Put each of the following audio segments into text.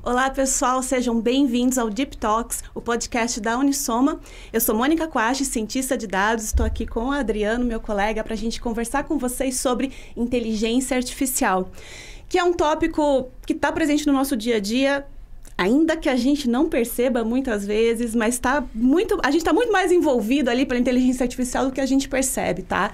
Olá, pessoal, sejam bem-vindos ao Deep Talks, o podcast da Unisoma. Eu sou Mônica Quashi, cientista de dados, estou aqui com o Adriano, meu colega, para a gente conversar com vocês sobre inteligência artificial, que é um tópico que está presente no nosso dia a dia, ainda que a gente não perceba muitas vezes, mas a gente está muito mais envolvido ali pela inteligência artificial do que a gente percebe, tá?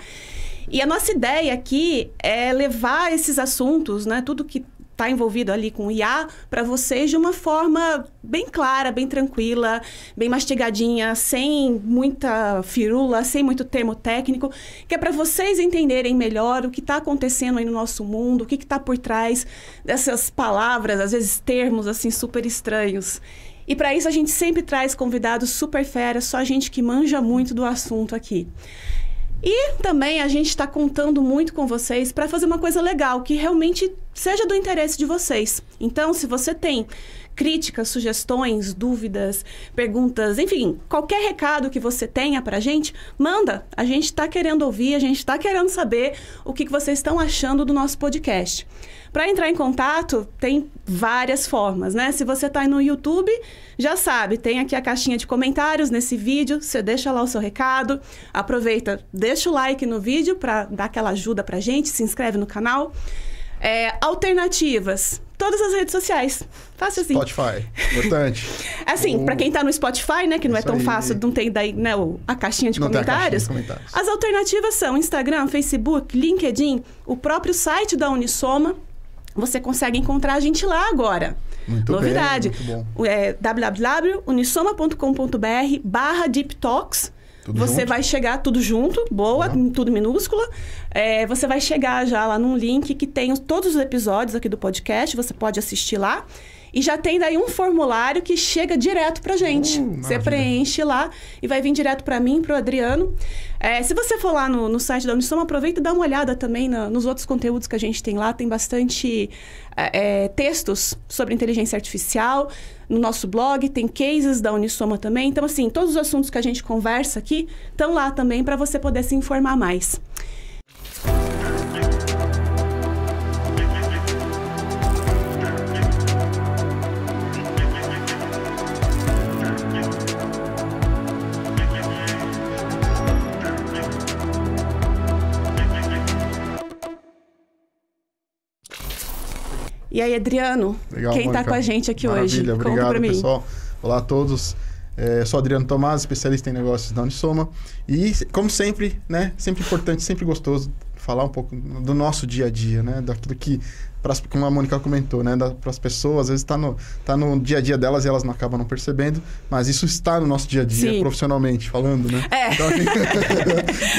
E a nossa ideia aqui é levar esses assuntos, né, tudo que está envolvido ali com o IA, para vocês de uma forma bem clara, bem tranquila, bem mastigadinha, sem muita firula, sem muito termo técnico, que é para vocês entenderem melhor o que está acontecendo aí no nosso mundo, o que está por trás dessas palavras, às vezes termos assim super estranhos. E para isso a gente sempre traz convidados super fera, só gente que manja muito do assunto aqui. E também a gente está contando muito com vocês para fazer uma coisa legal, que realmente seja do interesse de vocês. Então, se você tem críticas, sugestões, dúvidas, perguntas, enfim, qualquer recado que você tenha para a gente, manda. A gente está querendo ouvir, a gente está querendo saber o que vocês estão achando do nosso podcast. Para entrar em contato, tem várias formas, né? Se você está aí no YouTube, já sabe, tem aqui a caixinha de comentários nesse vídeo, você deixa lá o seu recado, aproveita, deixa o like no vídeo para dar aquela ajuda para a gente, se inscreve no canal. Alternativas, todas as redes sociais, fácil assim. Spotify, importante. Assim, para quem tá no Spotify, né, que não é tão fácil, não tem daí, né, a caixinha de comentários. As alternativas são Instagram, Facebook, LinkedIn, o próprio site da Unisoma. Você consegue encontrar a gente lá agora. Muito Novidade. Bem, muito bom. www.unisoma.com.br/deeptalks. Você junto? Vai chegar tudo junto, boa, tudo minúscula. Você vai chegar já lá num link que tem todos os episódios aqui do podcast, você pode assistir lá. E já tem daí um formulário que chega direto pra gente. Você preenche lá e vai vir direto pra mim, pro Adriano. Se você for lá no site da Unisoma, aproveita e dá uma olhada também nos outros conteúdos que a gente tem lá. Tem bastante textos sobre inteligência artificial. No nosso blog tem cases da Unisoma também. Então, assim, todos os assuntos que a gente conversa aqui estão lá também para você poder se informar mais. E aí, Adriano, legal, quem está com a gente aqui hoje? Obrigado, pra mim. Pessoal. Olá a todos. Eu sou Adriano Tomás, especialista em negócios da Unisoma. E, como sempre, né, sempre importante, sempre gostoso falar um pouco do nosso dia a dia, né? Daquilo que, como a Mônica comentou, né? Para as pessoas, às vezes está no dia a dia delas e elas não acabam não percebendo, mas isso está no nosso dia a dia, profissionalmente falando, né? Então,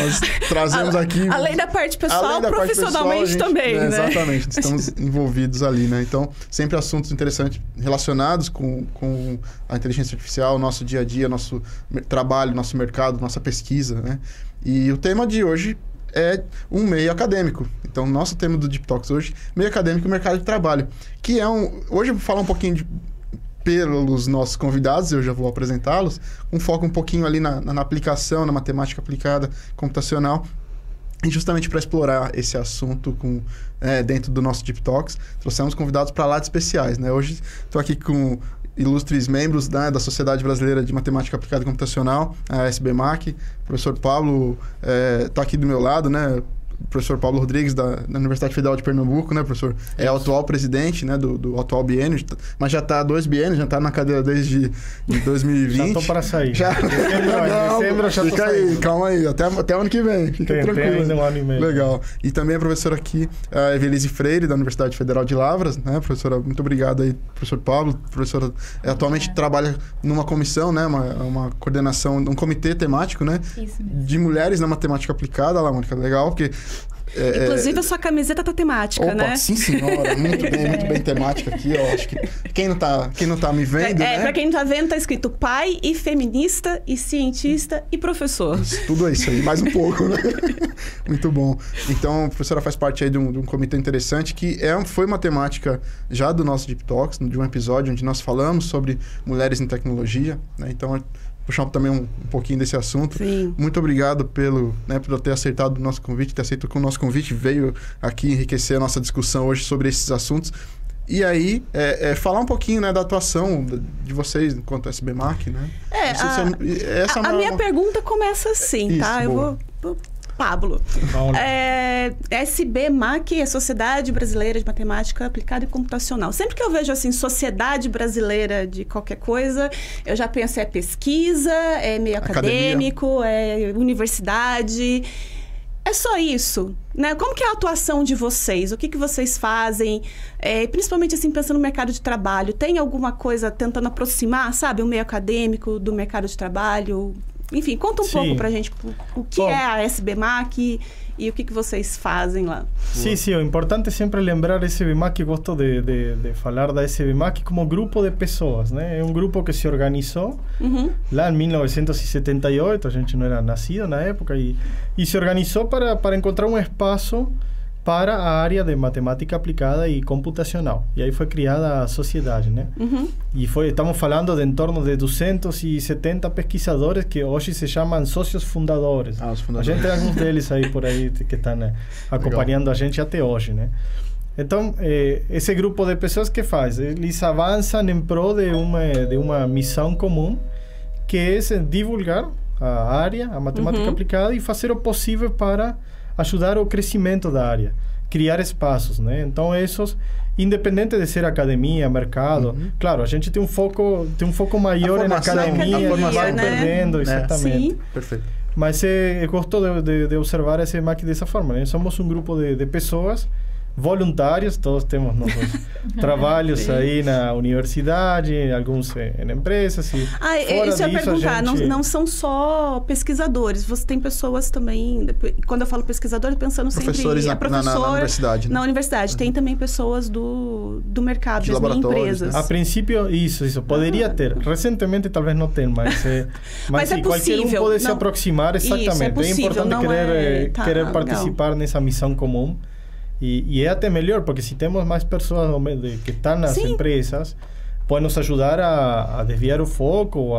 nós trazemos aqui... Além da parte pessoal, profissionalmente também, né? Exatamente, estamos envolvidos ali, né? Então, sempre assuntos interessantes relacionados com a inteligência artificial, nosso dia a dia, nosso trabalho, nosso mercado, nossa pesquisa, né? E o tema de hoje é um meio acadêmico. Então, nosso tema do Deep Talks hoje, meio acadêmico e mercado de trabalho. Que é hoje eu vou falar um pouquinho pelos nossos convidados, eu já vou apresentá-los, um foco um pouquinho ali na aplicação, na matemática aplicada, computacional, e justamente para explorar esse assunto dentro do nosso Deep Talks, trouxemos convidados para lá de especiais, né? Hoje estou aqui com ilustres membros da Sociedade Brasileira de Matemática Aplicada e Computacional, a SBMAC. O professor Pablo está aqui do meu lado, né? O professor Pablo Rodrigues, da Universidade Federal de Pernambuco, né, professor? É o atual presidente, né, do atual biênio, mas já está há 2 biênios, já está na cadeira desde 2020. Já estou para sair. Dezembro, já fica aí, saindo. Calma aí, até ano que vem, fica tranquilo. Ainda um ano e meio. Legal. E também a professora aqui, a Evelise Freire, da Universidade Federal de Lavras, né, professora, muito obrigado aí, professor Pablo. Professora atualmente trabalha numa comissão, né, uma coordenação, um comitê temático, né, de mulheres na matemática aplicada, lá, Mônica, legal, porque inclusive, a sua camiseta tá temática, né? Sim, senhora. Muito bem temática aqui, ó. Acho que quem não tá me vendo, né? Pra quem não tá vendo, tá escrito pai e feminista e cientista e professor. Tudo isso aí, mais um pouco, né? Muito bom. Então, a professora faz parte aí de um comitê interessante que foi uma temática já do nosso Deep Talks, de um episódio onde nós falamos sobre mulheres em tecnologia, né? Então, puxar também um pouquinho desse assunto. Sim. Muito obrigado por ter aceitado o nosso convite, ter aceito com o nosso convite, veio aqui enriquecer a nossa discussão hoje sobre esses assuntos. E aí, falar um pouquinho, né, da atuação de vocês enquanto SBMAC, né? A minha pergunta começa assim, isso, tá? Boa. Eu vou... Pablo. SBMAC é Sociedade Brasileira de Matemática Aplicada e Computacional. Sempre que eu vejo, assim, Sociedade Brasileira de qualquer coisa, eu já penso pesquisa, meio acadêmico, universidade. É só isso, né? Como que é a atuação de vocês? O que vocês fazem? Principalmente, assim, pensando no mercado de trabalho. Tem alguma coisa tentando aproximar, sabe? O meio acadêmico do mercado de trabalho? Enfim, conta um pouco pra gente o que é a SBMAC e o que vocês fazem lá. Sim, o importante é sempre lembrar a SBMAC, gosto de falar da SBMAC como grupo de pessoas, né? É um grupo que se organizou lá em 1978, a gente não era nascido na época, e se organizou para encontrar um espaço para a área de matemática aplicada e computacional. E aí foi criada a sociedade, né? E estamos falando de em torno de 270 pesquisadores que hoje se chamam sócios fundadores. Os fundadores. A gente tem alguns deles aí por aí que estão acompanhando a gente até hoje, né? Então, esse grupo de pessoas que faz? Eles avançam em prol de uma missão comum, que é divulgar a área, a matemática aplicada, e fazer o possível para ajudar o crescimento da área, criar espaços, né? Então, esses, independente de ser academia, mercado, claro, a gente tem um foco maior na academia, e vai perdendo, exatamente. Sim. Perfeito. Mas eu gosto de observar esse SBMAC dessa forma, né? Somos um grupo de pessoas voluntários, todos temos nossos trabalhos aí na universidade, alguns em empresas. E fora isso eu ia perguntar, gente... não são só pesquisadores, você tem pessoas também, quando eu falo pesquisadores, pensando professores sempre... na universidade. Né? Na universidade, tem também pessoas do mercado, de mesmo, empresas. Né? A princípio, isso poderia ter. Recentemente, talvez não tenha, mas é qualquer um pode se aproximar, exatamente. Isso, é possível, importante querer participar nessa missão comum. E é até melhor, porque se temos mais pessoas que estão nas empresas, pode nos ajudar a desviar o foco ou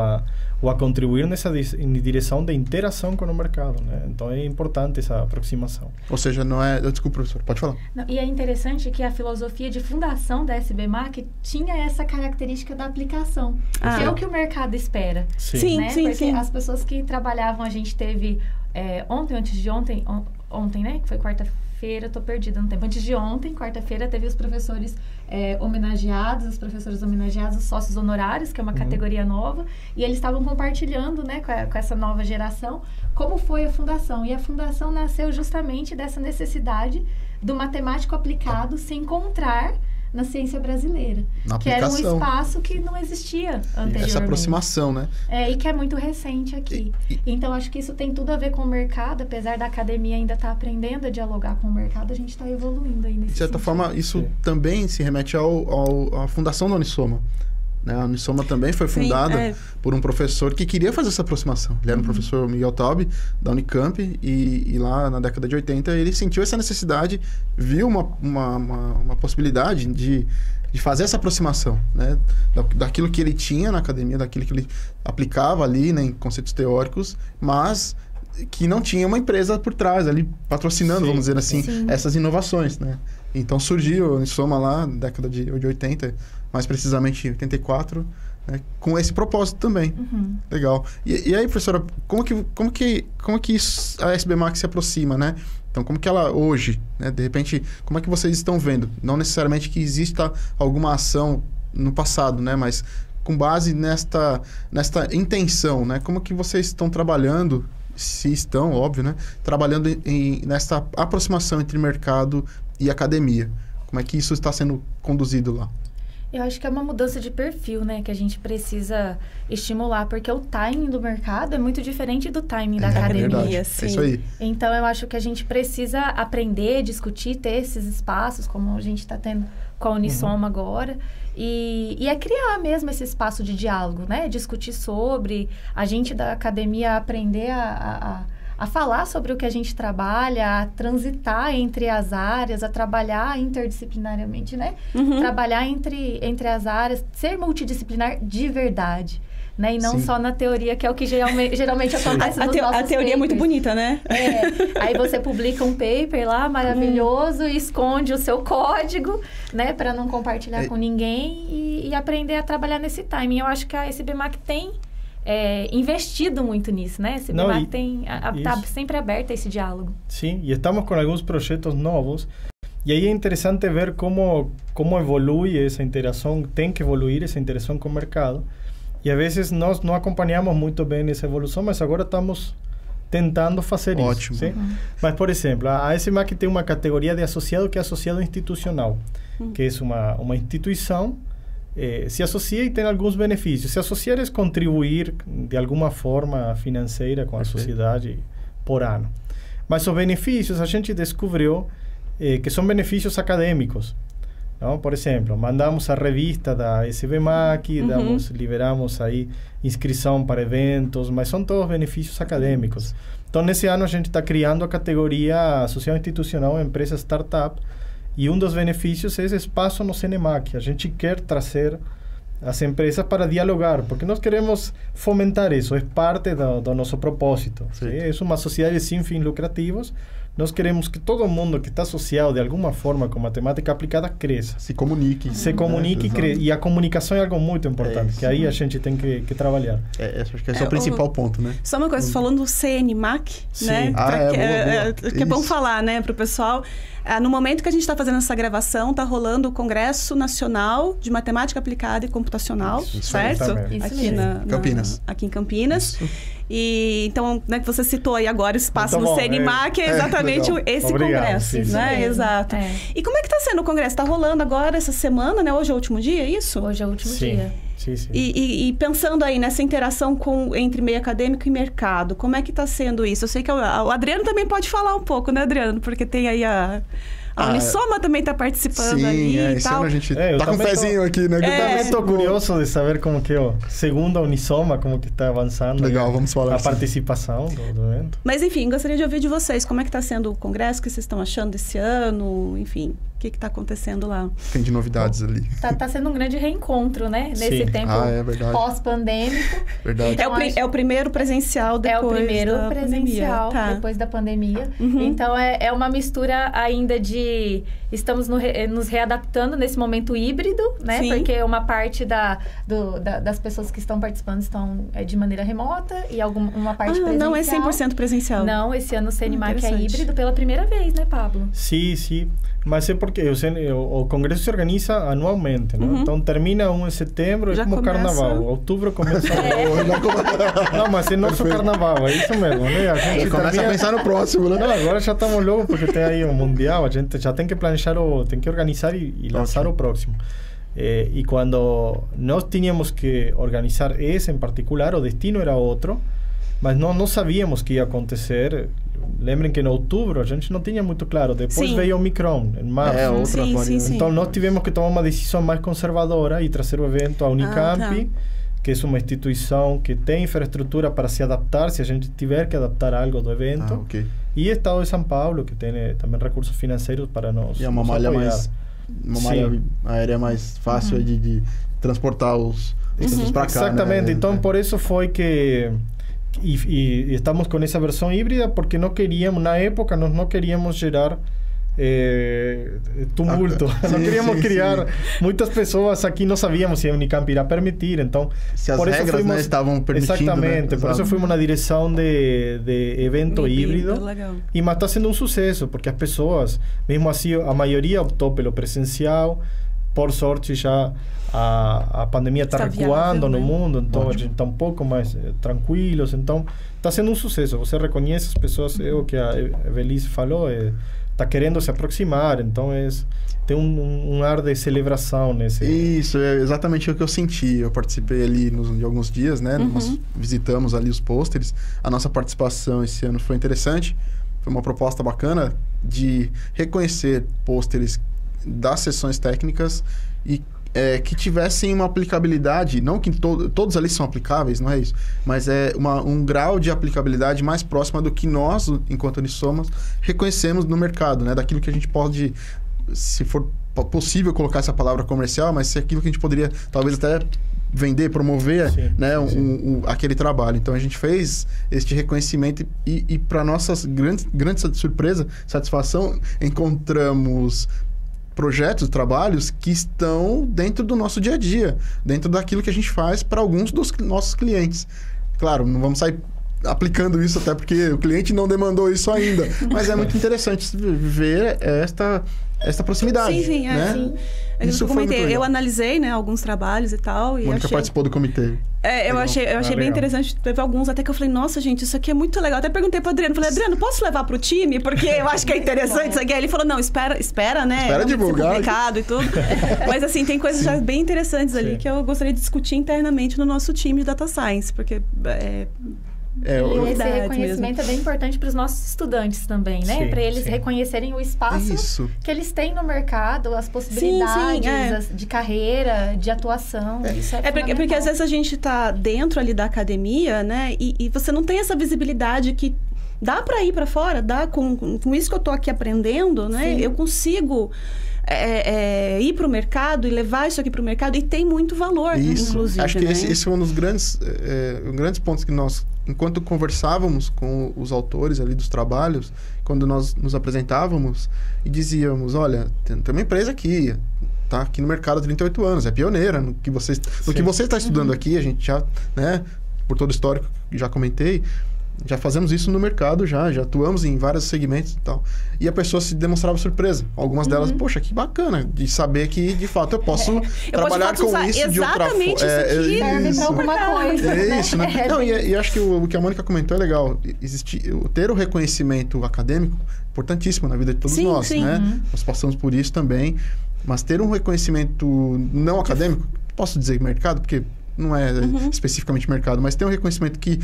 a contribuir nessa direção de interação com o mercado, né? Então é importante essa aproximação. Ou seja, não é... Desculpa, professor, pode falar. Não, e é interessante que a filosofia de fundação da SBMAC tinha essa característica da aplicação, que é o que o mercado espera. Sim, né? Porque as pessoas que trabalhavam, a gente teve ontem, né? Que foi quarta-feira, tô perdida no tempo. Antes de ontem, quarta-feira, teve os professores homenageados, os sócios honorários, que é uma categoria nova, e eles estavam compartilhando, né, com essa nova geração, como foi a fundação. E a fundação nasceu justamente dessa necessidade do matemático aplicado se encontrar na ciência brasileira, que era um espaço que não existia anteriormente. Essa aproximação, né? E que é muito recente aqui. Então, acho que isso tem tudo a ver com o mercado, apesar da academia ainda estar aprendendo a dialogar com o mercado, a gente está evoluindo aí nesse De certa forma, isso também se remete à fundação da Unisoma. Né? A Unisoma também foi fundada por um professor que queria fazer essa aproximação. Ele era um professor Miguel Taube, da Unicamp, e lá na década de 80 ele sentiu essa necessidade, viu uma possibilidade de fazer essa aproximação, né? Daquilo que ele tinha na academia, daquilo que ele aplicava ali, né, em conceitos teóricos, mas que não tinha uma empresa por trás ali patrocinando, vamos dizer assim, essas inovações, né? Então surgiu a Unisoma lá na década de 80, mais precisamente em 84, né, com esse propósito também. Legal. E aí, professora, como que a SBMAC se aproxima, né? Então, como que ela hoje, né, de repente, como é que vocês estão vendo? Não necessariamente que exista alguma ação no passado, né, mas com base nesta intenção, né? Como que vocês estão trabalhando, se estão, óbvio, né, trabalhando nessa aproximação entre mercado e academia? Como é que isso está sendo conduzido lá? Eu acho que é uma mudança de perfil, né? Que a gente precisa estimular, porque o timing do mercado é muito diferente do timing da academia. Sim. É isso aí. Então, eu acho que a gente precisa aprender, discutir, ter esses espaços, como a gente está tendo com a Unisoma agora. E é criar mesmo esse espaço de diálogo, né? Discutir sobre, a gente da academia aprender a falar sobre o que a gente trabalha, a transitar entre as áreas, a trabalhar interdisciplinariamente, né? Trabalhar entre as áreas, ser multidisciplinar de verdade. né? E não Sim. só na teoria, que é o que geralmente acontece nos nossos A teoria é muito papers. bonita, né? Aí você publica um paper lá, maravilhoso, e esconde o seu código, né? Para não compartilhar com ninguém e aprender a trabalhar nesse timing. Eu acho que a SBMAC tem investido muito nisso, né? A SBMAC está sempre aberta a esse diálogo. Sim, e estamos com alguns projetos novos. E aí é interessante ver como evolui essa interação, tem que evoluir essa interação com o mercado. E às vezes nós não acompanhamos muito bem essa evolução, mas agora estamos tentando fazer Ótimo. isso. Sim? Mas, por exemplo, a SBMAC tem uma categoria de associado que é associado institucional, que é uma instituição, se associa e tem alguns benefícios. Se associar é contribuir de alguma forma financeira com a sociedade por ano. Mas os benefícios, a gente descobriu que são benefícios acadêmicos. Não? Por exemplo, mandamos a revista da SBMAC, liberamos aí inscrição para eventos, mas são todos benefícios acadêmicos. Então, nesse ano, a gente está criando a categoria Associação Institucional Empresa Startup, e um dos benefícios é esse espaço no CNMAC. A gente quer trazer as empresas para dialogar, porque nós queremos fomentar isso, é parte do nosso propósito. É uma sociedade sem fins lucrativos. Nós queremos que todo mundo que está associado de alguma forma com matemática aplicada cresça. Se comunique. Se comunique e cresça. E a comunicação é algo muito importante, que aí a gente tem que trabalhar. Acho que esse é o principal ponto, né? Só uma coisa, falando do CNMAC, né? Boa. Que é bom falar, né, para o pessoal. No momento que a gente está fazendo essa gravação, está rolando o Congresso Nacional de Matemática Aplicada e Computacional, certo? Isso aqui Campinas. Aqui em Campinas. E então, né, que você citou aí agora o espaço muito no bom, CNMAC, é exatamente esse congresso, né? Exato. E como é que está sendo o congresso? Está rolando agora essa semana, né? Hoje é o último dia, é isso? Hoje é o último dia. Sim. E pensando aí nessa interação entre meio acadêmico e mercado, como é que está sendo isso? Eu sei que o Adriano também pode falar um pouco, né, Adriano? Porque tem aí a Unisoma também está participando ali e tal. A gente tá com um pezinho aqui, né? Eu também estou curioso de saber como que segundo a Unisoma, como que está avançando. Legal, vamos falar a participação do evento. Mas enfim, gostaria de ouvir de vocês, como é que está sendo o congresso, o que vocês estão achando desse ano, enfim, o que está acontecendo lá? Tem de novidades ali. Tá sendo um grande reencontro, né? Nesse tempo pós-pandêmico. Verdade. Então, é o primeiro presencial depois da pandemia. É o primeiro presencial depois da pandemia. Então, é uma mistura ainda de... Estamos nos readaptando nesse momento híbrido, né? Sim. Porque uma parte das pessoas que estão participando estão de maneira remota e uma parte presencial. Não é 100% presencial. Não, esse ano o CNMAC é híbrido pela primeira vez, né, Pablo? Sim. Mas é porque o congresso se organiza anualmente, né? Então termina 1 de setembro, é como carnaval. Outubro começa... Não, mas é nosso carnaval, é isso mesmo, né? A gente começa a pensar no próximo, né? Não, agora já estamos loucos porque tem aí o Mundial, a gente já tem que planejar, tem que organizar e lançar o próximo. E quando nós tínhamos que organizar esse em particular, o destino era outro, mas não sabíamos que ia acontecer. Lembrem que em outubro a gente não tinha muito claro. Depois veio o Omicron, em março. Então nós tivemos que tomar uma decisão mais conservadora e trazer o evento à Unicamp, que é uma instituição que tem infraestrutura para se adaptar, se a gente tiver que adaptar algo do evento. E o Estado de São Paulo, que tem também recursos financeiros para nos é uma malha apoiar. Uma malha aérea mais fácil de transportar os para cá. Exatamente. Né? Então, por isso foi que... E estamos com essa versão híbrida porque não queríamos, na época, nós não queríamos gerar tumulto. Não queríamos criar muitas pessoas aqui, não sabíamos se a Unicamp irá permitir, então... Se as regras estavam permitindo. Exatamente, né? por isso fomos na direção de evento híbrido. Legal. E mas está sendo um sucesso, porque as pessoas, mesmo assim, a maioria optou pelo presencial. Por sorte, já a pandemia está recuando no mundo, então a gente está um pouco mais tranquilos. Então, está sendo um sucesso. Você reconhece as pessoas, é o que a Evelise falou, está querendo se aproximar, então tem um ar de celebração nesse... Isso, é exatamente o que eu senti. Eu participei ali de alguns dias, né? Nós visitamos ali os pôsteres. A nossa participação esse ano foi interessante. Foi uma proposta bacana de reconhecer pôsteres das sessões técnicas e que tivessem uma aplicabilidade, não que todos ali são aplicáveis, não é isso, mas um grau de aplicabilidade mais próxima do que nós, enquanto Unisomas, reconhecemos no mercado, né? Daquilo que a gente pode, se for possível colocar essa palavra comercial, mas é aquilo que a gente poderia talvez até vender, promover, Sim, né, sim. aquele trabalho. Então a gente fez este reconhecimento e para nossa grande surpresa, satisfação, encontramos projetos, trabalhos que estão dentro do nosso dia a dia, dentro daquilo que a gente faz para alguns dos nossos clientes. Claro, não vamos sair aplicando isso, até porque o cliente não demandou isso ainda, mas é muito interessante ver esta proximidade. Sim, né? sim. Isso foi muito legal. Eu analisei, né, alguns trabalhos e tal. E Mônica participou do comitê. Eu achei bem interessante. Teve alguns até que eu falei, nossa, gente, isso aqui é muito legal. Até perguntei pro Adriano, falei, Adriano, posso levar pro time? Porque eu acho que é interessante isso aqui. Aí ele falou, não, espera, né? Espera divulgar. Publicado e tudo. Mas assim, tem coisas já bem interessantes ali que eu gostaria de discutir internamente no nosso time de Data Science, porque e esse reconhecimento é bem importante para os nossos estudantes também, né? Para eles reconhecerem o espaço que eles têm no mercado, as possibilidades de carreira, de atuação. Isso é porque às vezes a gente está dentro ali da academia, né? E você não tem essa visibilidade que dá para ir para fora, dá com isso que eu estou aqui aprendendo, né? Sim. Eu consigo ir para o mercado e levar isso aqui para o mercado e tem muito valor, inclusive. Acho que né? esse é um dos grandes pontos que nós, enquanto conversávamos com os autores ali dos trabalhos, quando nós nos apresentávamos e dizíamos, olha, tem uma empresa aqui, tá aqui no mercado há 38 anos, é pioneira no que você está estudando aqui, a gente já, né, por todo o histórico que já comentei, já fazemos isso no mercado, já atuamos em vários segmentos e tal. E a pessoa se demonstrava surpresa. Algumas delas, poxa, que bacana de saber que, de fato, eu posso trabalhar com isso de outra forma. Serve para alguma coisa. É isso, né? Não, e acho que o que a Mônica comentou é legal. Ter o reconhecimento acadêmico é importantíssimo na vida de todos nós, né? Nós passamos por isso também. Mas ter um reconhecimento não acadêmico, posso dizer mercado, porque não é especificamente mercado, mas tem um reconhecimento que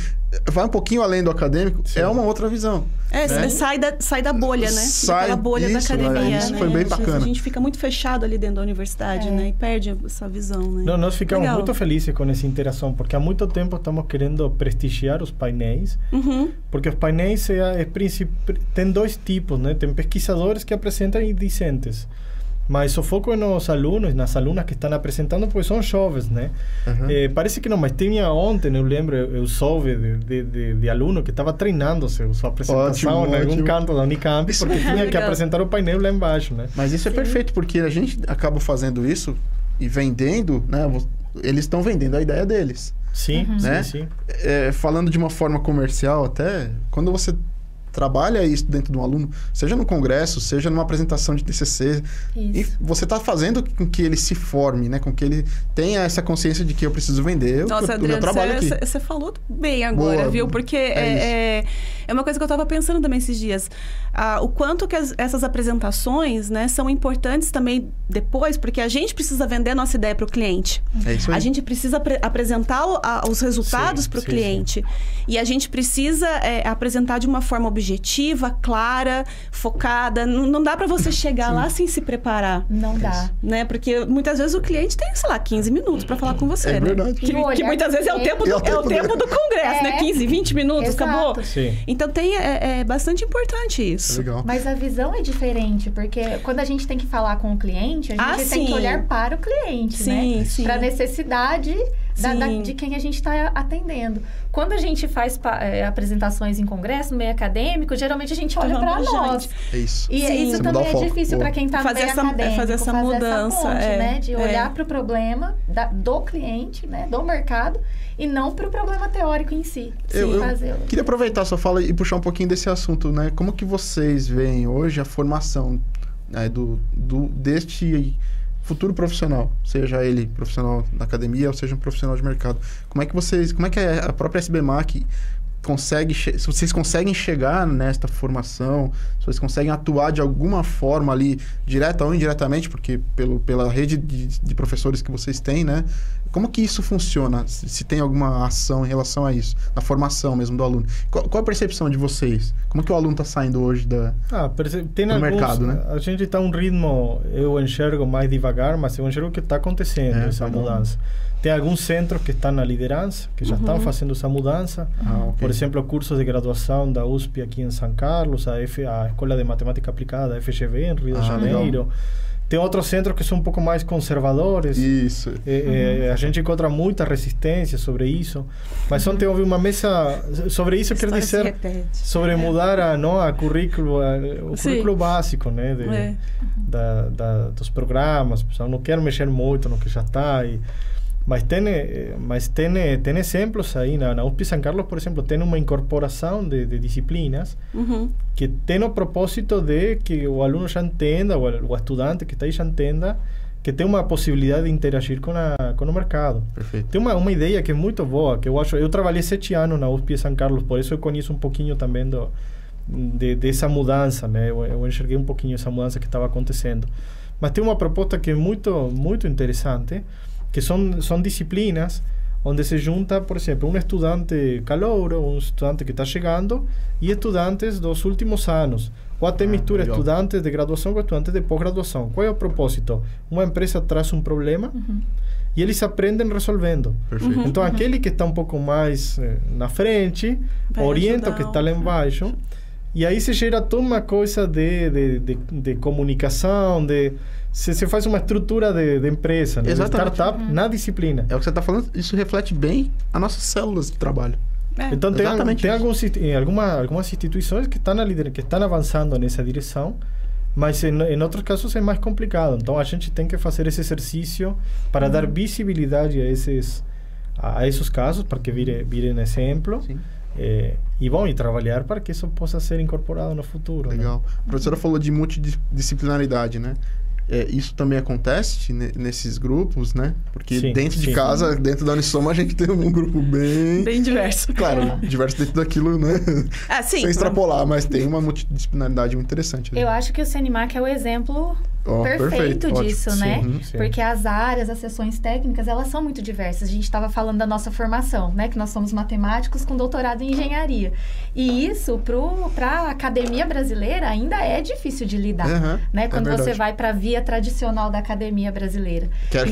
vai um pouquinho além do acadêmico, é uma outra visão. Né? Sai da bolha, né? Daquela bolha da academia. Isso foi bem bacana. A gente fica muito fechado ali dentro da universidade, né? E perde essa visão, né? Não, nós ficamos muito felizes com essa interação, porque há muito tempo estamos querendo prestigiar os painéis, porque os painéis tem dois tipos, né? Tem pesquisadores que apresentam e discentes. Mas o foco é nos alunos, nas alunas que estão apresentando, porque são jovens, né? Parece que não, mas tinha ontem, eu lembro, eu soube de aluno que estava treinando sua apresentação em algum canto da Unicamp, porque tinha que apresentar o painel lá embaixo, né? Mas isso é perfeito, porque a gente acaba fazendo isso e vendendo, né? Eles estão vendendo a ideia deles. Sim, né? sim. Falando de uma forma comercial até, quando você trabalha isso dentro de um aluno, seja no congresso, seja numa apresentação de TCC, e você está fazendo com que ele se forme, né? Com que ele tenha essa consciência de que eu preciso vender o meu trabalho aqui. Você falou bem agora, viu? Porque é uma coisa que eu estava pensando também esses dias. O quanto que essas apresentações, né, são importantes também depois, porque a gente precisa vender a nossa ideia para o cliente. É isso aí. A gente precisa apresentar os resultados para o cliente. Sim. E a gente precisa apresentar de uma forma objetiva, clara, focada. Não dá para você chegar lá sem se preparar. Não dá. Né? Porque muitas vezes o cliente tem, sei lá, 15 minutos para falar com você, né? Verdade. Que muitas vezes é o tempo do congresso, né? 15, 20 minutos, Exato. Acabou. Sim. Então é bastante importante isso. Legal. Mas a visão é diferente, porque quando a gente tem que falar com o cliente, a gente tem que olhar para o cliente, né? Sim. Para a necessidade de quem a gente está atendendo. Quando a gente faz apresentações em congresso, no meio acadêmico, geralmente a gente olha para nós. É isso. E isso também é difícil para quem está no meio acadêmico. Fazer essa mudança. Ponte, né? De olhar para o problema do cliente, né? Do mercado, e não para o problema teórico em si. Eu queria aproveitar a sua fala e puxar um pouquinho desse assunto, né? Como que vocês veem hoje a formação, né, deste futuro profissional, seja ele profissional da academia ou seja um profissional de mercado? Como é que a própria SBMAC se vocês conseguem chegar nesta formação, se vocês conseguem atuar de alguma forma ali, direta ou indiretamente, porque pela rede de professores que vocês têm, né? Como que isso funciona? Se tem alguma ação em relação a isso, na formação mesmo do aluno? Qual a percepção de vocês? Como que o aluno está saindo hoje do mercado, né? A gente está um ritmo, eu enxergo mais devagar, mas eu enxergo que está acontecendo essa mudança. Tem alguns centros que estão na liderança, que já estão fazendo essa mudança. Okay. Por exemplo, cursos de graduação da USP aqui em São Carlos, a Escola de Matemática Aplicada, a FGV, em Rio de Janeiro. Legal. Tem outros centros que são um pouco mais conservadores. Isso. A gente encontra muita resistência sobre isso. Mas ontem houve uma mesa sobre isso, quer dizer, sobre mudar o currículo básico, né? Dos programas. O pessoal não quer mexer muito no que já está. Mas tem exemplos aí. Na USP São Carlos, por exemplo, tem uma incorporação de disciplinas que tem o propósito de que o aluno já entenda, o estudante que está aí já entenda que tem uma possibilidade de interagir com o mercado. Perfeito. Tem uma ideia que é muito boa, que eu trabalhei 7 anos na USP São Carlos, por isso eu conheço um pouquinho também dessa mudança, né? Eu enxerguei um pouquinho essa mudança que estava acontecendo. Mas tem uma proposta que é muito, muito interessante, que são disciplinas onde se junta, por exemplo, um estudante calouro, um estudante que está chegando, e estudantes dos últimos anos. Ou até mistura estudantes de graduação com estudantes de pós-graduação. Qual é o propósito? Uma empresa traz um problema e eles aprendem resolvendo. Perfeito. Então, aquele que está um pouco mais na frente, orienta o que está lá embaixo. E aí se gera toda uma coisa de comunicação, você faz uma estrutura de empresa, né? De startup na disciplina. É o que você está falando, isso reflete bem as nossas células de trabalho. Então tem algumas instituições que estão avançando nessa direção, mas em outros casos é mais complicado. Então a gente tem que fazer esse exercício para dar visibilidade a esses casos, para que virem exemplo. Sim. E trabalhar para que isso possa ser incorporado no futuro. Legal. Né? A professora falou de multidisciplinaridade, né? Isso também acontece nesses grupos, né? Porque dentro de casa, dentro da Unisoma, a gente tem um grupo bem diverso. Claro, diverso dentro daquilo, né? Sim, sem extrapolar, mas tem uma multidisciplinaridade muito interessante. Eu acho que o Cenimac é o exemplo perfeito disso, ótimo. Né? Sim. Porque as áreas, as sessões técnicas, elas são muito diversas. A gente estava falando da nossa formação, né? Que nós somos matemáticos com doutorado em engenharia. E isso, para a academia brasileira, ainda é difícil de lidar, né? Quando você vai para a via tradicional da academia brasileira.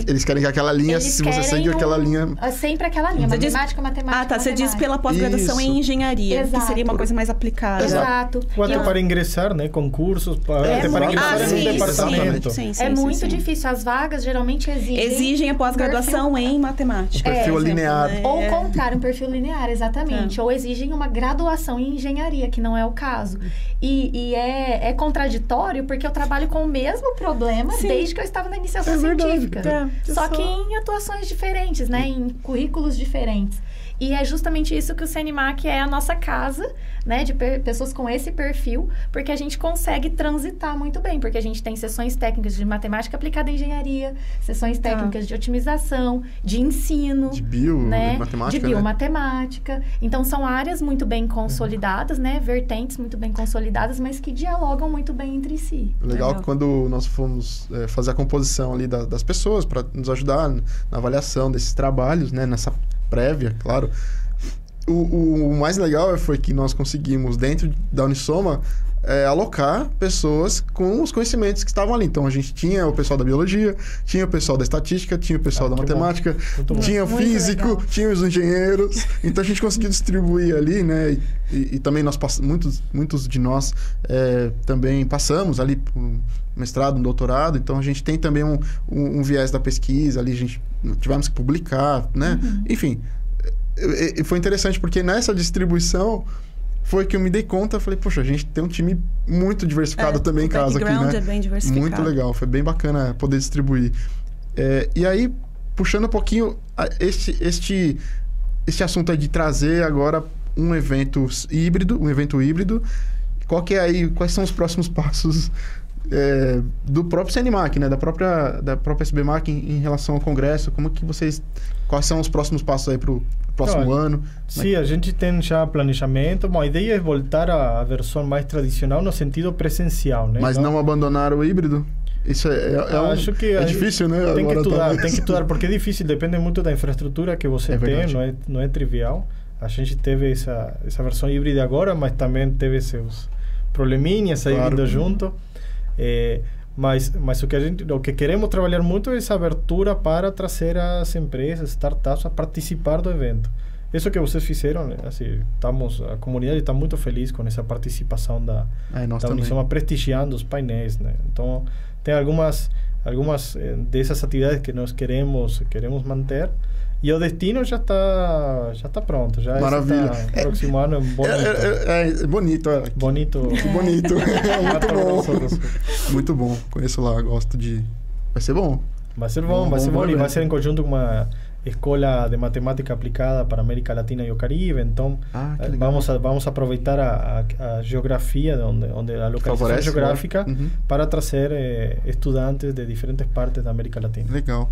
Eles querem que aquela linha, se você segue aquela linha... Sempre aquela linha, matemática. Você diz pela pós-graduação em engenharia, que seria uma coisa mais aplicada. Exato. Ou até para ingressar, né? Concursos, para ingressar em um departamento. Sim, muito difícil. As vagas geralmente exigem a pós-graduação em matemática. Um perfil linear. Ou o contrário, um perfil linear, exatamente. Ou exigem uma graduação em engenharia, que não é o caso. E é contraditório, porque eu trabalho com o mesmo problema desde que eu estava na iniciação científica. Só que em atuações diferentes, né? Em currículos diferentes. E é justamente isso que o Cenimac é a nossa casa, né? De pessoas com esse perfil, porque a gente consegue transitar muito bem, porque a gente tem sessões técnicas de matemática aplicada em engenharia, sessões técnicas de otimização, de ensino, de biomatemática, de biomatemática. Então, são áreas muito bem consolidadas, né? Vertentes muito bem consolidadas, mas que dialogam muito bem entre si. Legal que quando nós fomos fazer a composição ali das pessoas para nos ajudar na avaliação desses trabalhos, né? Nessa prévia, claro. O mais legal foi que nós conseguimos, dentro da Unisoma, alocar pessoas com os conhecimentos que estavam ali. Então, a gente tinha o pessoal da biologia, tinha o pessoal da estatística, tinha o pessoal da matemática, tinha o físico, tinha os engenheiros. Então, a gente conseguiu distribuir ali, né? E também muitos de nós também passamos ali por um mestrado, um doutorado. Então, a gente tem também um viés da pesquisa ali. A gente tivemos que publicar, né? Enfim, foi interessante porque nessa distribuição foi que eu me dei conta, falei, poxa, a gente tem um time muito diversificado também em casa aqui, né? É bem diversificado. Muito legal, foi bem bacana poder distribuir. E aí, puxando um pouquinho este assunto aí de trazer agora um evento híbrido, quais são os próximos passos do próprio Cenimac, né? Da própria SBMac em relação ao congresso? Quais são os próximos passos aí para o próximo ano? Sim, a gente tem já planejamento. Bom, a ideia é voltar à versão mais tradicional no sentido presencial, né? Mas não abandonar o híbrido? Isso acho que é difícil, né? Tem que estudar, porque é difícil, depende muito da infraestrutura que você tem, não é trivial. A gente teve essa versão híbrida agora, mas também teve seus probleminhas aí vindo junto. Mas o que queremos trabalhar muito é essa abertura para trazer as empresas, startups a participar do evento. isso que vocês fizeram, assim, a comunidade está muito feliz com essa participação da Unisoma, prestigiando os painéis, né? Então, tem algumas dessas atividades que nós queremos manter. E o destino já está pronto. Maravilha. Próximo ano é bonito. Bonito. Bonito. Bonito. Muito bom. Muito bom. Conheço lá, gosto de... Vai ser bom. Vai ser bom. E vai ser em conjunto com uma escola de matemática aplicada para a América Latina e o Caribe. Então, vamos aproveitar a geografia, onde a localização geográfica, para trazer estudantes de diferentes partes da América Latina. Legal.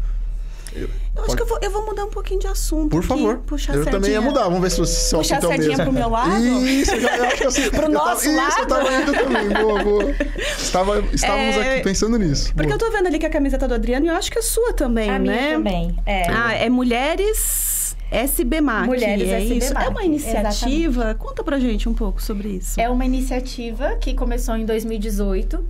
Eu acho que eu vou mudar um pouquinho de assunto. Por favor. Eu também ia mudar. Vamos ver se você puxar a sardinha pro meu lado? Isso, eu acho que assim, pro nosso lado? Isso, eu tava indo também. Boa. Estávamos aqui pensando nisso. Porque eu tô vendo ali que a camiseta do Adriano, e eu acho que é sua também, a né? Minha também. É Mulheres SBMAC. Mulheres SBMAC. Isso. É uma iniciativa? Exatamente. Conta pra gente um pouco sobre isso. É uma iniciativa que começou em 2018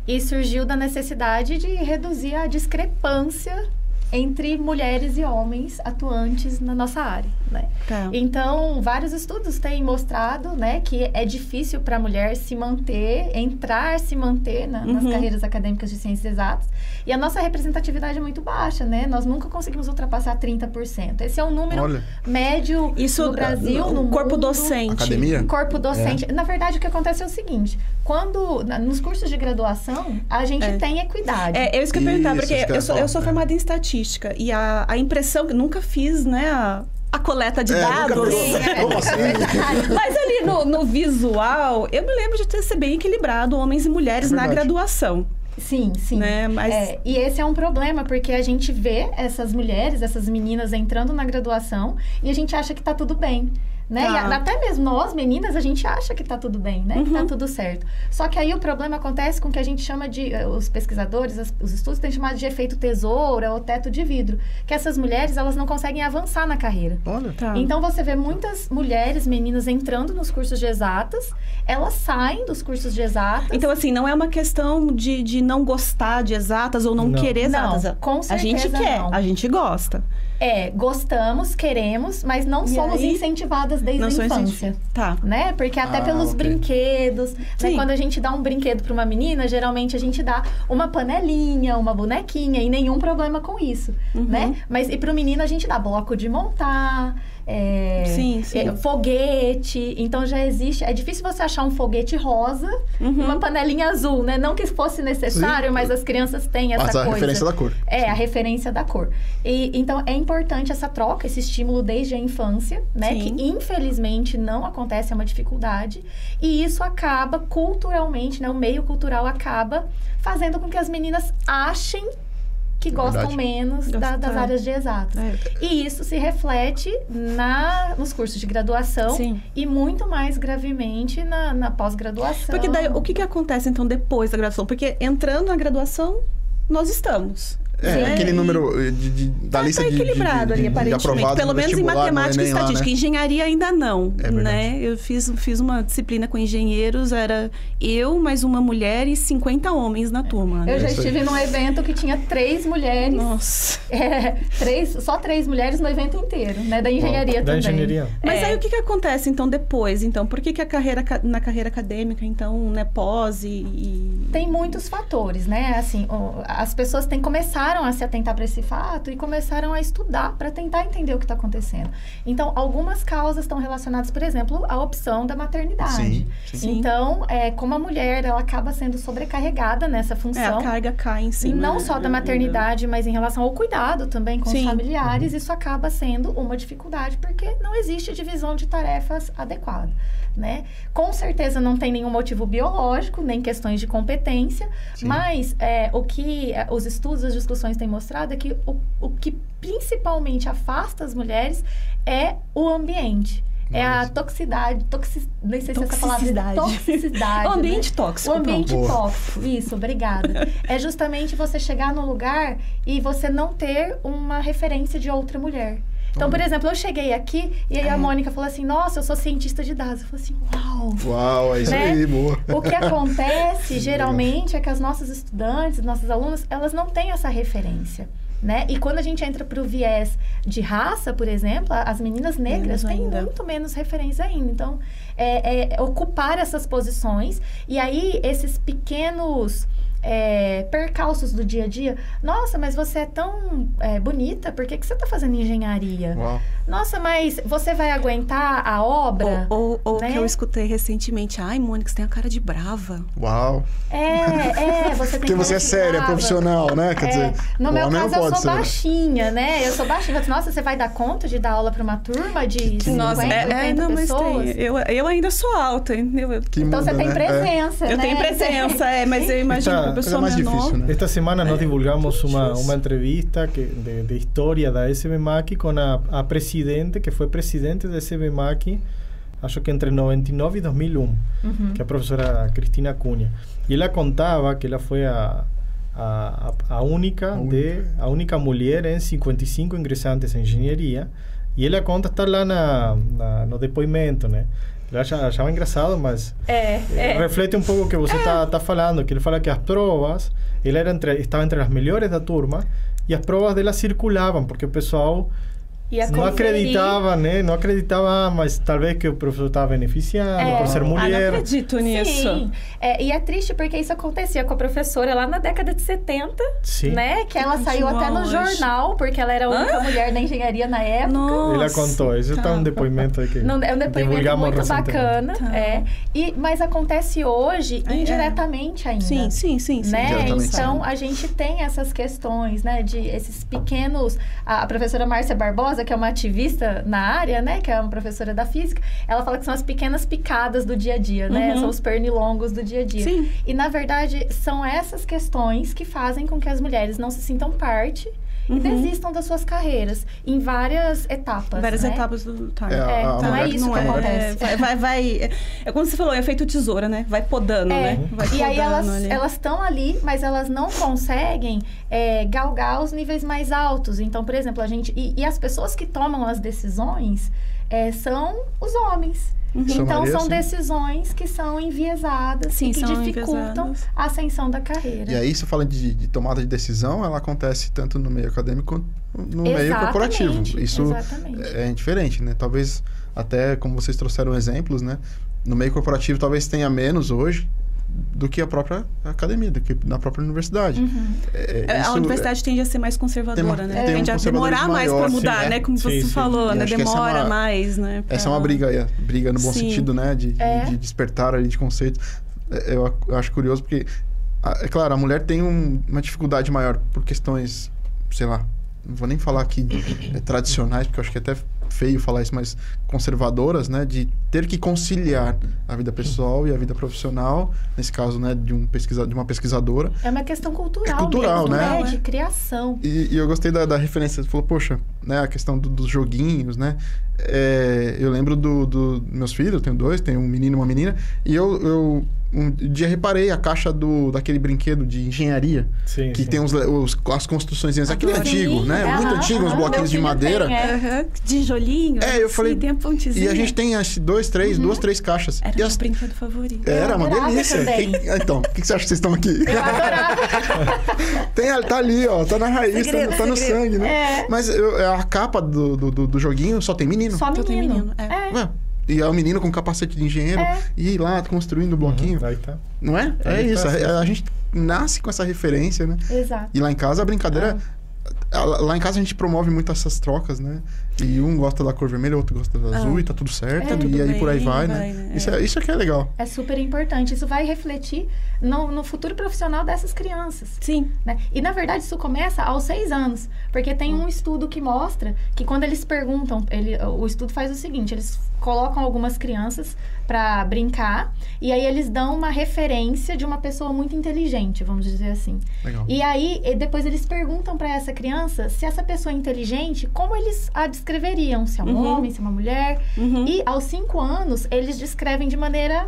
e surgiu da necessidade de reduzir a discrepância entre mulheres e homens atuantes na nossa área, né? Tá. Então, vários estudos têm mostrado, né, que é difícil para a mulher se manter nas carreiras acadêmicas de ciências exatas. E a nossa representatividade é muito baixa, né? Nós nunca conseguimos ultrapasar 30%. Esse é um número médio no Brasil, no mundo. Corpo docente. Academia? Corpo docente. Na verdade, o que acontece é o seguinte, nos cursos de graduação, a gente tem equidade. É isso que eu ia perguntar, porque eu sou formada em estatística. E a impressão, que nunca fiz, né, a coleta de dados. Mas ali no visual, eu me lembro de ter ser bem equilibrado homens e mulheres na graduação. Sim. Né? Mas... e esse é um problema, porque a gente vê essas mulheres, essas meninas entrando na graduação e a gente acha que tá tudo bem. Né? E até mesmo nós, meninas, a gente acha que tá tudo bem, né? Que tá tudo certo. Só que aí o problema acontece com o que a gente chama de... Os pesquisadores, os estudos têm chamado de efeito tesoura ou teto de vidro. Que essas mulheres, elas não conseguem avançar na carreira. Olha. Então, você vê muitas mulheres, meninas, entrando nos cursos de exatas. Elas saem dos cursos de exatas. Então, assim, não é uma questão de não gostar de exatas ou não querer exatas. Não, com certeza a gente quer, a gente gosta. Gostamos, queremos, mas não somos incentivadas desde a infância. Tá. Né? Porque até pelos brinquedos, né? Quando a gente dá um brinquedo para uma menina, geralmente a gente dá uma panelinha, uma bonequinha, e nenhum problema com isso, né? Mas e para o menino a gente dá bloco de montar, foguete. Então já existe. É difícil você achar um foguete rosa e uma panelinha azul, né? Não que fosse necessário, mas as crianças têm essa coisa. A referência da cor. A referência da cor. Então é importante essa troca, esse estímulo desde a infância, né? Que infelizmente não acontece, é uma dificuldade. E isso acaba culturalmente, né? O meio cultural acaba fazendo com que as meninas achem que gostam menos das áreas de exatas. E isso se reflete nos cursos de graduação e muito mais gravemente na pós-graduação. Porque daí, o que acontece, então, depois da graduação? Porque entrando na graduação, nós estamos. Aquele número da lista de equilibrado ali, aparentemente. Pelo menos em matemática e estatística. Engenharia ainda não, né? Eu fiz uma disciplina com engenheiros, era eu, mais uma mulher e 50 homens na turma. Eu já estive num evento que tinha 3 mulheres. Nossa. Só 3 mulheres no evento inteiro, né? Da engenharia também. Da engenharia. Mas aí o que acontece, então, depois? Então, por que na carreira acadêmica, então, né, pós e... Tem muitos fatores, né? Assim, as pessoas têm começado a se atentar para esse fato e começaram a estudar para tentar entender o que está acontecendo. Então, algumas causas estão relacionadas, por exemplo, à opção da maternidade. Sim. Então, como a mulher, ela acaba sendo sobrecarregada nessa função. A carga cai em cima. Não só da maternidade, mas em relação ao cuidado também com os familiares. Isso acaba sendo uma dificuldade, porque não existe divisão de tarefas adequada, né? Com certeza não tem nenhum motivo biológico, nem questões de competência, mas o que os estudos, as discussões têm mostrado é que o que principalmente afasta as mulheres é o ambiente. É a toxicidade, nem sei se essa palavra é toxicidade. O ambiente tóxico. O ambiente tóxico, isso, obrigada. É justamente você chegar num lugar e você não ter uma referência de outra mulher. Então, por exemplo, eu cheguei aqui e aí a Mônica falou assim, nossa, eu sou cientista de dados. Eu falei assim, uau! Uau, é isso aí, boa. O que acontece, geralmente, é que as nossas estudantes, nossas alunas, elas não têm essa referência. né? E quando a gente entra para o viés de raça, por exemplo, as meninas negras têm muito menos referência ainda. Então, ocupar essas posições e aí esses pequenos percalços do dia a dia. Nossa, mas você é tão bonita, por que você está fazendo engenharia? Uau. Nossa, mas você vai aguentar a obra? Ou né? que eu escutei recentemente. Ai, Mônica, você tem a cara de brava. Uau. Você tem Porque você é séria, profissional, né? Quer dizer, no meu caso, eu sou ser. baixinha, né? Eu sou baixinha. Nossa, você vai dar conta de dar aula para uma turma de 50, 80 pessoas? Eu ainda sou alta. Então você tem presença, né? Eu tenho presença, mas eu imagino que a pessoa mais menor... difícil, né? Esta semana nós divulgamos uma entrevista de história da SBMAC com a presidente, que foi presidente da SBMAC, acho que entre 99 e 2001, que é a professora Cristina Cunha. E ela contava que ela foi a única mulher em 55 ingressantes em engenharia, e ela conta estar lá no depoimento, né? Eu achava engraçado, mas reflete um pouco o que você está falando, que ele fala que as provas, ela estava entre as melhores da turma, e as provas dela circulavam, porque o pessoal não acreditava, né? Não acreditava, mas talvez que o professor estava beneficiando por ser mulher. Não acredito nisso. Sim. E é triste porque isso acontecia com a professora lá na década de 70, né? Que ela saiu até no jornal, porque ela era a única mulher da engenharia na época. Nossa, ela contou, isso está um depoimento aí que é um depoimento muito bacana. Mas acontece hoje indiretamente ainda. Sim. Né? Então, a gente tem essas questões, né? De esses pequenos... A professora Márcia Barbosa, que é uma ativista na área, né? Que é uma professora da física, ela fala que são as pequenas picadas do dia a dia, né? São os pernilongos do dia a dia. Sim. E, na verdade, são essas questões que fazem com que as mulheres não se sintam parte e desistam das suas carreiras em várias etapas. Várias né? etapas do time. Então é isso que acontece. É como você falou, é feito tesoura, né? Vai podando, né? E aí elas estão ali, mas elas não conseguem galgar os níveis mais altos. Então, por exemplo, a gente... E as pessoas que tomam as decisões são os homens. Então, são decisões que são enviesadas e que dificultam a ascensão da carreira. E aí, você fala de tomada de decisão, ela acontece tanto no meio acadêmico quanto no meio corporativo. Isso é diferente, né? Talvez, até como vocês trouxeram exemplos, né? No meio corporativo, talvez tenha menos hoje do que a própria academia, do que na própria universidade. A universidade tende a ser mais conservadora, né? Tende a demorar mais para mudar, né? Como você falou, né? Demora mais, né? Essa é uma briga no bom sentido, né? De despertar ali de conceito. Eu acho curioso porque, é claro, a mulher tem uma dificuldade maior por questões, sei lá, não vou nem falar aqui tradicionais, porque eu acho que é até feio falar isso, mas conservadoras, né? De ter que conciliar a vida pessoal e a vida profissional, nesse caso, né? De uma pesquisadora. É uma questão cultural, cultural, mesmo, né? De criação. E eu gostei da referência. Você falou, poxa, né? A questão dos joguinhos, né? Eu lembro dos meus filhos, eu tenho dois, tenho um menino e uma menina, e eu um dia reparei a caixa daquele brinquedo de engenharia, que tem as construções, aquele antigo, né? Muito antigo, uns bloquinhos de madeira. Tijolinho. Eu falei, tem a pontezinha. E a gente tem duas, três caixas. Era meu brinquedo favorito. Era uma delícia. Então, o que você acha que vocês estão aqui? Eu adorava. Tá ali, ó, tá na raiz, tá no sangue, né? Mas a capa do joguinho só tem menino. Só menino. E é o menino com capacete de engenheiro e ir lá construindo o bloquinho. Aí tá. Não é? Isso. A gente nasce com essa referência, né? Exato. E lá em casa a brincadeira... Lá em casa a gente promove muito essas trocas, né? E um gosta da cor vermelha, o outro gosta da azul e tá tudo certo. E aí por aí vai, né? Isso aqui é legal. É super importante. Isso vai refletir no futuro profissional dessas crianças. Sim. Né? E, na verdade, isso começa aos 6 anos. Porque tem um estudo que mostra que quando eles perguntam... o estudo faz o seguinte, eles colocam algumas crianças para brincar e aí eles dão uma referência de uma pessoa muito inteligente, vamos dizer assim. Legal. E aí, depois eles perguntam para essa criança se essa pessoa é inteligente, como eles a descreveriam, se é um homem, se é uma mulher. E aos 5 anos, eles descrevem de maneira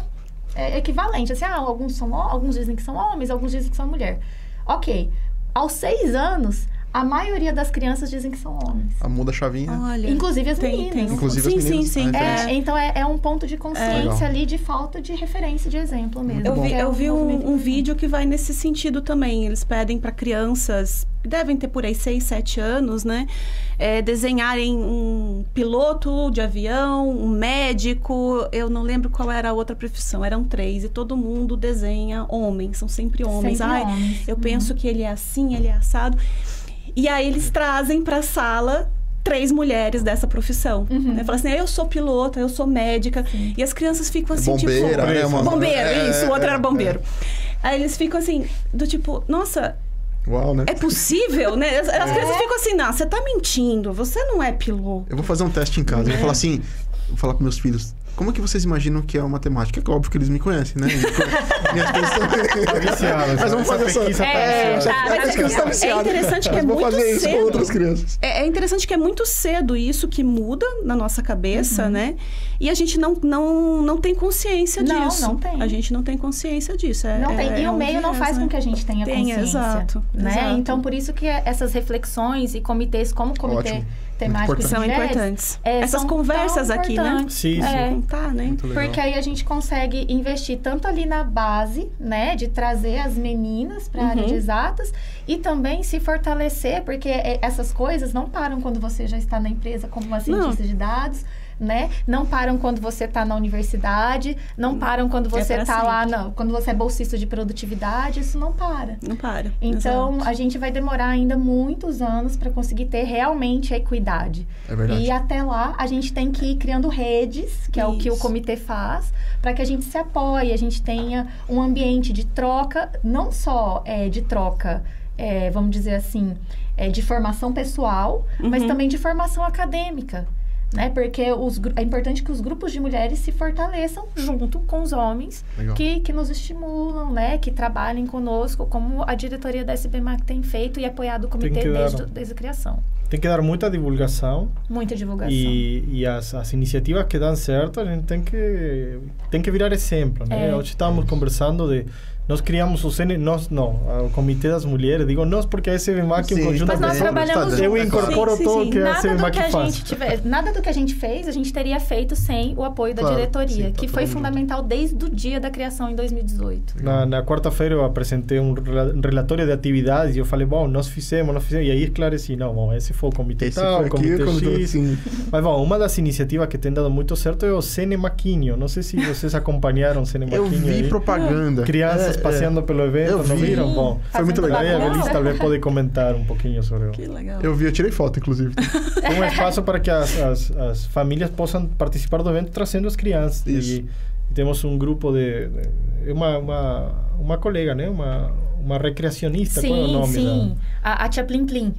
equivalente. Assim, alguns dizem que são homens, alguns dizem que são mulher. Ok. Aos 6 anos, a maioria das crianças dizem que são homens. Muda a chavinha. Olha, Inclusive as meninas. Inclusive as meninas. Sim. Então é um ponto de consciência ali de falta de referência, de exemplo mesmo. Eu vi um vídeo que vai nesse sentido também. Eles pedem para crianças, que devem ter por aí 6, 7 anos, né? Desenharem um piloto de avião, um médico. Eu não lembro qual era a outra profissão. Eram 3 e todo mundo desenha homens. São sempre homens. Homens. Eu penso que ele é assim, ele é assado. E aí eles trazem para a sala 3 mulheres dessa profissão. Né? Falam assim, eu sou pilota, eu sou médica. Sim. E as crianças ficam assim, bombeira, tipo... né, mano? Bombeiro, isso, o outro era bombeiro. Aí eles ficam assim, do tipo, nossa... Uau, né? É possível, né? As crianças ficam assim, não, você tá mentindo, você não é piloto. Eu vou fazer um teste em casa, eu vou falar assim, vou falar com meus filhos... Como é que vocês imaginam que é uma matemática? É que óbvio que eles me conhecem, né? Minhas pessoas mas vamos fazer essa... É interessante que é muito cedo. Vou fazer isso com outras crianças. É interessante que é muito cedo isso que muda na nossa cabeça, né? E a gente não tem consciência disso. Não tem. A gente não tem consciência disso. Não tem. E o meio não faz com que a gente tenha consciência. Exato. Então, por isso que essas reflexões e comitês como o comitê temático são importantes. Essas conversas aqui, né? Sim. Tá, né? Porque aí a gente consegue investir tanto ali na base, né? De trazer as meninas para a área de exatas e também se fortalecer, porque essas coisas não param quando você já está na empresa como uma cientista de dados, né? Não param quando você está na universidade, não param quando você está lá, quando você é bolsista de produtividade, isso não para. Não para. Então, a gente vai demorar ainda muitos anos para conseguir ter realmente a equidade. É verdade. E até lá, a gente tem que ir criando redes, que é o que o comitê faz, para que a gente se apoie, a gente tenha um ambiente de troca, não só de troca, vamos dizer assim, de formação pessoal, mas também de formação acadêmica. Né? Porque é importante que os grupos de mulheres se fortaleçam junto com os homens que nos estimulam, né? Que trabalhem conosco, como a diretoria da SBMAC tem feito e apoiado o comitê desde a criação. Tem que dar muita divulgação. Muita divulgação. E as iniciativas que dão certo, a gente tem que virar exemplo, né? Hoje estávamos conversando de... Nós criamos o o Comitê das Mulheres. Digo nós porque a SBMAC é um conjunto de... Mas nós trabalhamos juntos. Eu incorporo tudo o que a SBMAC faz. Nada do que a gente fez, a gente teria feito sem o apoio da diretoria, que foi fundamental desde o dia da criação em 2018. Na quarta-feira eu apresentei um relatório de atividades e eu falei, bom, nós fizemos. E aí esclareci, não, bom, esse foi o comitê tal, o comitê X. Mas, bom, uma das iniciativas que tem dado muito certo é o Cine Maquinho. Não sei se vocês acompanharam o Cine Maquinho. Eu vi propaganda. Crianças passeando pelo evento, não viram? Bom, foi muito legal. Aí a Belis talvez pode comentar um pouquinho sobre Que legal. Eu vi, eu tirei foto, inclusive. É um espaço para que as famílias possam participar do evento trazendo as crianças. E temos um grupo uma colega, né? Uma recreacionista, qual é o nome? Sim, a Tia Plim Plim.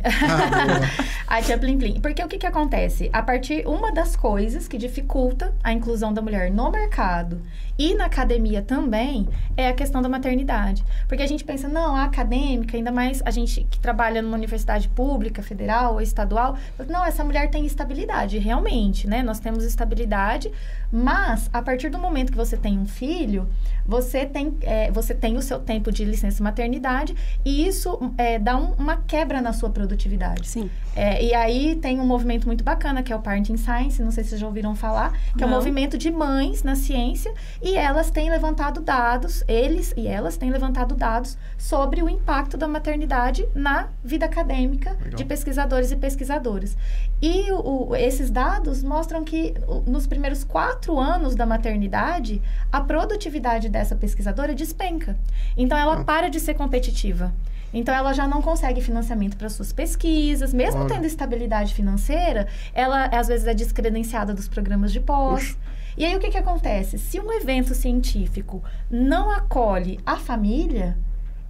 A Tia Plim Plim. Porque o que acontece? Uma das coisas que dificulta a inclusão da mulher no mercado e na academia também é a questão da maternidade. Porque a gente pensa, não, a acadêmica, ainda mais a gente que trabalha numa universidade pública, federal ou estadual, não, essa mulher tem estabilidade, realmente, né? Nós temos estabilidade, mas a partir do momento que você tem um filho, você tem o seu tempo de licença maternidade e isso dá uma quebra na sua produtividade. Sim. E aí tem um movimento muito bacana, que é o Parenting Science, não sei se vocês já ouviram falar, que é um movimento de mães na ciência e elas têm levantado dados, elas têm levantado dados sobre o impacto da maternidade na vida acadêmica de pesquisadores e pesquisadoras. E esses dados mostram que nos primeiros 4 anos da maternidade, a produtividade dessa pesquisadora despenca. Então, ela para de ser competitiva. Então, ela já não consegue financiamento para suas pesquisas. Mesmo tendo estabilidade financeira, ela, às vezes, é descredenciada dos programas de pós. E aí, o que acontece? Se um evento científico não acolhe a família,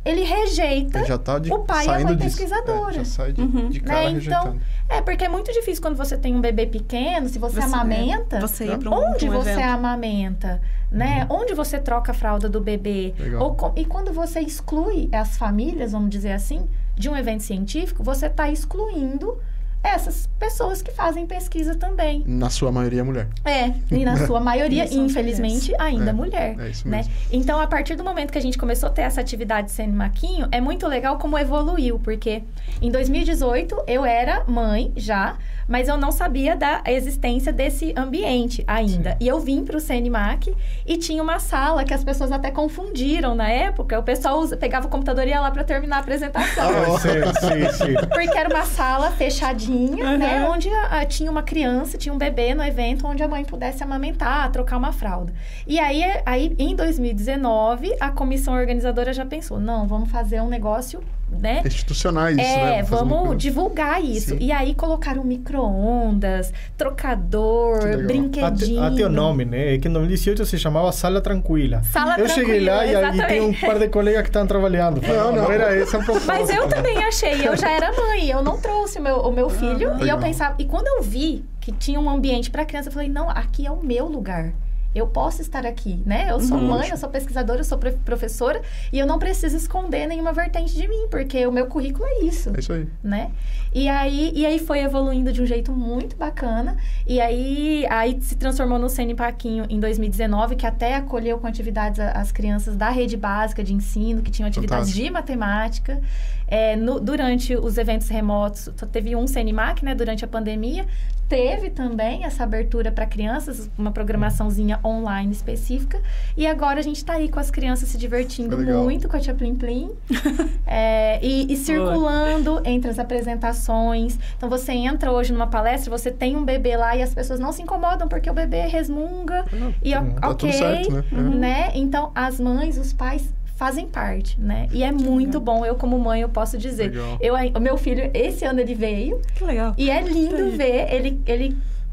ele rejeita o pai e a mãe pesquisadora. Já sai de cara rejeitando. Então, porque é muito difícil quando você tem um bebê pequeno, se você amamenta, você ir pra onde você evento. Amamenta, né? Onde você troca a fralda do bebê. E quando você exclui as famílias, vamos dizer assim, de um evento científico, você está excluindo essas pessoas que fazem pesquisa também. Na sua maioria, mulher. E na sua maioria, infelizmente, ainda mulher. É isso né? mesmo. Então, a partir do momento que a gente começou a ter essa atividade Sene Maquinho, é muito legal como evoluiu, porque em 2018 eu era mãe já, mas eu não sabia da existência desse ambiente ainda. E eu vim para o CNMAC e tinha uma sala que as pessoas até confundiram na época. O pessoal pegava o computador e ia lá para terminar a apresentação. Sim. Porque era uma sala fechadinha, né? Onde tinha uma criança, tinha um bebê no evento, onde a mãe pudesse amamentar, trocar uma fralda. E aí em 2019, a comissão organizadora já pensou, não, vamos fazer um negócio, né? Institucionais, né? Vamos divulgar isso. Sim. E aí colocaram micro-ondas, trocador, brinquedinho. Até o nome, né? Que em 2018 se chamava Sala Tranquila. Eu cheguei lá e tem um par de colegas que estavam trabalhando. Não era essa a proposta. Mas eu também achei, eu já era mãe, eu não trouxe o meu filho. E eu pensava, e quando eu vi que tinha um ambiente para criança, eu falei, não, aqui é o meu lugar. Eu posso estar aqui, né? Eu sou mãe, eu sou pesquisadora, eu sou professora e eu não preciso esconder nenhuma vertente de mim, porque o meu currículo é isso. É isso aí. Né? E aí foi evoluindo de um jeito muito bacana. E aí se transformou no Sene Maquinho em 2019, que até acolheu com atividades as crianças da rede básica de ensino, que tinham atividades de matemática. Durante os eventos remotos, teve um CNMAC, né? Durante a pandemia. Teve também essa abertura para crianças, uma programaçãozinha online específica. E agora a gente está aí com as crianças se divertindo muito com a Tia Plim Plim. E circulando entre as apresentações. Então, você entra hoje numa palestra, você tem um bebê lá e as pessoas não se incomodam porque o bebê resmunga. Tá tudo certo, né? Então, as mães, os pais fazem parte, né? E é muito bom. Eu, como mãe, eu posso dizer. O meu filho, esse ano ele veio. Que legal. E é lindo ver ele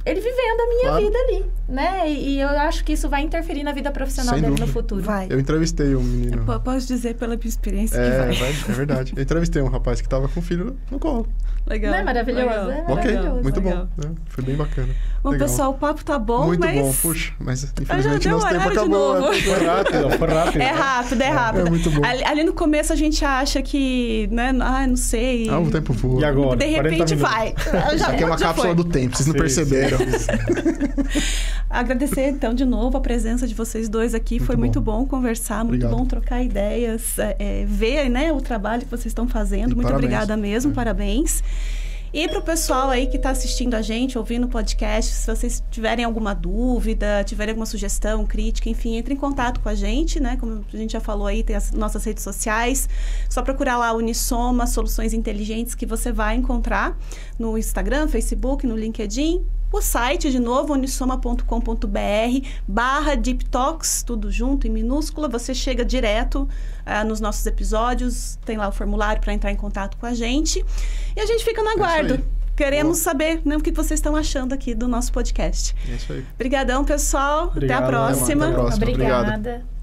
vivendo a minha vida ali, né? E eu acho que isso vai interferir na vida profissional dele no futuro. Vai. Eu entrevistei um menino. Eu posso dizer pela minha experiência que vai. É verdade. Eu entrevistei um rapaz que tava com o filho no colo. Legal. Não é maravilhoso? Legal. É maravilhoso. Muito bom. Foi bem bacana. Bom, legal. Pessoal, o papo tá bom, muito mas... bom, puxa. Mas infelizmente nosso tempo acabou. acabou. Foi rápido. É rápido. É muito bom. Ali no começo a gente acha que, né? Não sei. O tempo voa. E agora? De repente vai. Isso aqui é uma cápsula do tempo, vocês não perceberam. Agradecer, então, de novo a presença de vocês dois aqui. Foi muito bom conversar, muito bom trocar ideias, ver, né, o trabalho que vocês estão fazendo. Muito obrigada mesmo, parabéns. E para o pessoal aí que está assistindo a gente, ouvindo o podcast, se vocês tiverem alguma dúvida, tiverem alguma sugestão, crítica, enfim, entre em contato com a gente, né? Como a gente já falou aí, tem as nossas redes sociais. Só procurar lá Unisoma Soluções Inteligentes, que você vai encontrar no Instagram, Facebook, no LinkedIn. O site, de novo, unisoma.com.br/Deep Talks, tudo junto, em minúscula. Você chega direto nos nossos episódios, tem lá o formulário para entrar em contato com a gente. E a gente fica no aguardo. Queremos saber, né, o que vocês estão achando aqui do nosso podcast. É isso aí. Obrigadão, pessoal. Obrigado, até a próxima. Até a próxima. Obrigada. Obrigado.